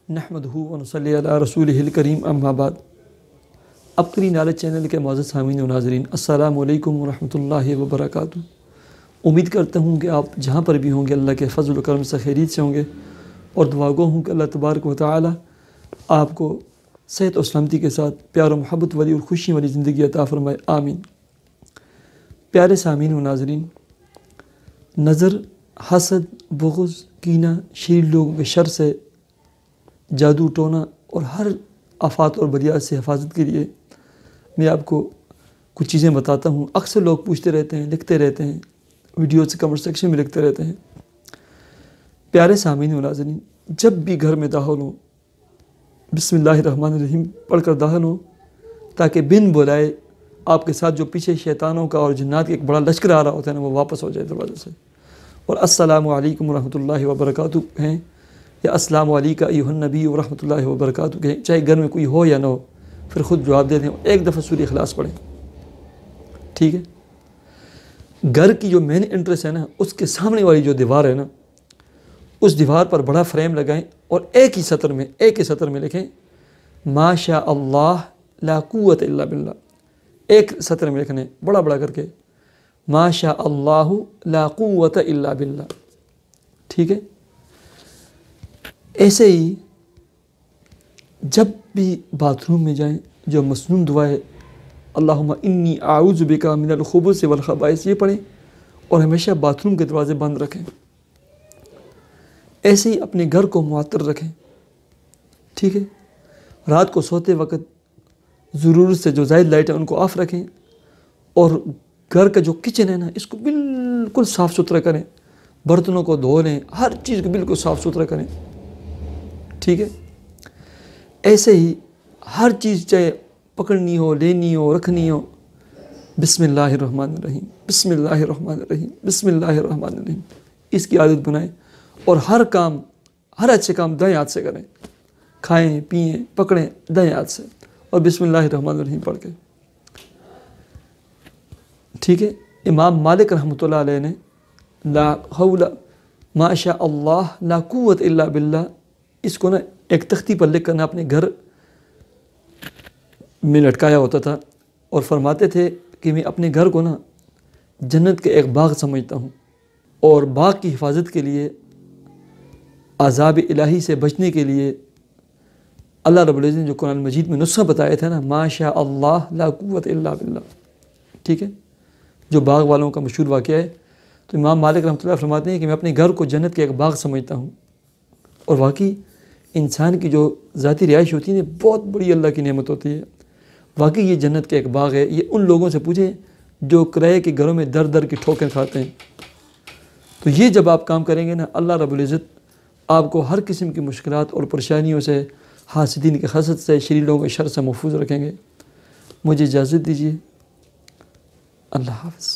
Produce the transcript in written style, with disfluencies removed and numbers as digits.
نحمدہ و نصلی علی رسولہ الکریم اما بعد۔ عبقری نالج چینل کے معزز سامعین و ناظرین، السلام علیکم ورحمۃ اللہ وبرکاتہ۔ امید کرتا ہوں کہ آپ جہاں پر بھی ہوں گے اللہ کے فضل و کرم سے خیریت سے ہوں گے، اور دعا گو ہوں کہ اللہ تبارک و تعالی آپ کو صحت و سلامتی کے ساتھ پیار و محبت والی اور خوشی والی زندگی عطا فرمائے، آمین۔ پیارے سامعین و ناظرین، نظر، حسد، بغض، کینہ، شریر لوگوں کے شر سے، جادو ٹونا اور ہر آفات اور بلیات سے حفاظت کے لیے میں آپ کو کچھ چیزیں بتاتا ہوں۔ اکثر لوگ پوچھتے رہتے ہیں، لکھتے رہتے ہیں، ویڈیو سے کمنٹ سیکشن میں لکھتے رہتے ہیں۔ پیارے سامعین و ناظرین، جب بھی گھر میں داخل ہوں بسم اللہ الرحمن الرحیم پڑھ کر داخل ہوں، تاکہ بن بلائے آپ کے ساتھ جو پیچھے شیطانوں کا اور جنات کا ایک بڑا لشکر آ رہا ہوتا ہے نا، وہ واپس ہو جائے دروازے سے، اور السلام علیکم ورحمۃ اللہ وبرکاتہ ہیں، یا السلام علیکم ایھا النبی ورحمۃ اللہ وبرکاتہ کہیں، چاہے گھر میں کوئی ہو یا نہ ہو، پھر خود جواب دے دیں، ایک دفعہ سورہ اخلاص پڑھیں، ٹھیک ہے۔ گھر کی جو مین انٹرس ہے نا، اس کے سامنے والی جو دیوار ہے نا، اس دیوار پر بڑا فریم لگائیں اور ایک ہی سطر میں لکھیں ما شاء اللہ لا قوت الا باللہ۔ ایک سطر میں لکھنے بڑا بڑا کر کے ما شاء اللہ لا قوت الا باللہ، ٹھیک ہے۔ ایسے ہی جب بھی باتھ روم میں جائیں، جو مسنون دعا ہے اللہم انی اعوذ بک من الخبث والخبائث، یہ پڑھیں اور ہمیشہ باتھ روم کے دروازے بند رکھیں۔ ایسے ہی اپنے گھر کو معطر رکھیں، ٹھیک ہے۔ رات کو سوتے وقت ضرورت سے جو زائد لائٹ ہے ان کو آف رکھیں، اور گھر کا جو کچن ہے نا، اس کو بالکل صاف ستھرا کریں، برتنوں کو دھو لیں، ہر چیز کو بالکل صاف ستھرا کریں، ٹھیک ہے۔ ایسے ہی ہر چیز چاہے پکڑنی ہو، لینی ہو، رکھنی ہو، بسم اللہ الرحمن الرحیم، بسم اللہ الرحمن الرحیم، بسم اللہ الرحمن الرحیم، اس کی عادت بنائیں، اور ہر اچھے کام دائیں ہاتھ سے کریں، کھائیں، پئیں، پکڑیں دائیں ہاتھ سے، اور بسم اللہ الرحمن الرحیم پڑھ کے، ٹھیک ہے۔ امام مالک رحمۃ اللہ علیہ نے لا حول ما شاء اللہ لا قوت الا باللہ، اس کو نا ایک تختی پر لکھ کر نا اپنے گھر میں لٹکایا ہوتا تھا، اور فرماتے تھے کہ میں اپنے گھر کو نا جنت کے ایک باغ سمجھتا ہوں، اور باغ کی حفاظت کے لیے، عذاب الہی سے بچنے کے لیے اللہ رب العزت نے جو قرآن مجید میں نسخہ بتایا تھا نا، ما شاء اللہ لا قوت الا باللہ، ٹھیک ہے، جو باغ والوں کا مشہور واقعہ ہے۔ تو امام مالک رحمۃ اللہ فرماتے ہیں کہ میں اپنے گھر کو جنت کے ایک باغ سمجھتا ہوں، اور واقعی انسان کی جو ذاتی رہائش ہوتی ہے بہت بڑی اللہ کی نعمت ہوتی ہے، واقعی یہ جنت کے ایک باغ ہے۔ یہ ان لوگوں سے پوچھیں جو کرائے کے گھروں میں در در کی ٹھوکر کھاتے ہیں۔ تو یہ جب آپ کام کریں گے نا، اللہ رب العزت آپ کو ہر قسم کی مشکلات اور پریشانیوں سے، حاسدین کے حسد سے، شریر لوگوں کے شر سے محفوظ رکھیں گے۔ مجھے اجازت دیجیے، اللہ حافظ۔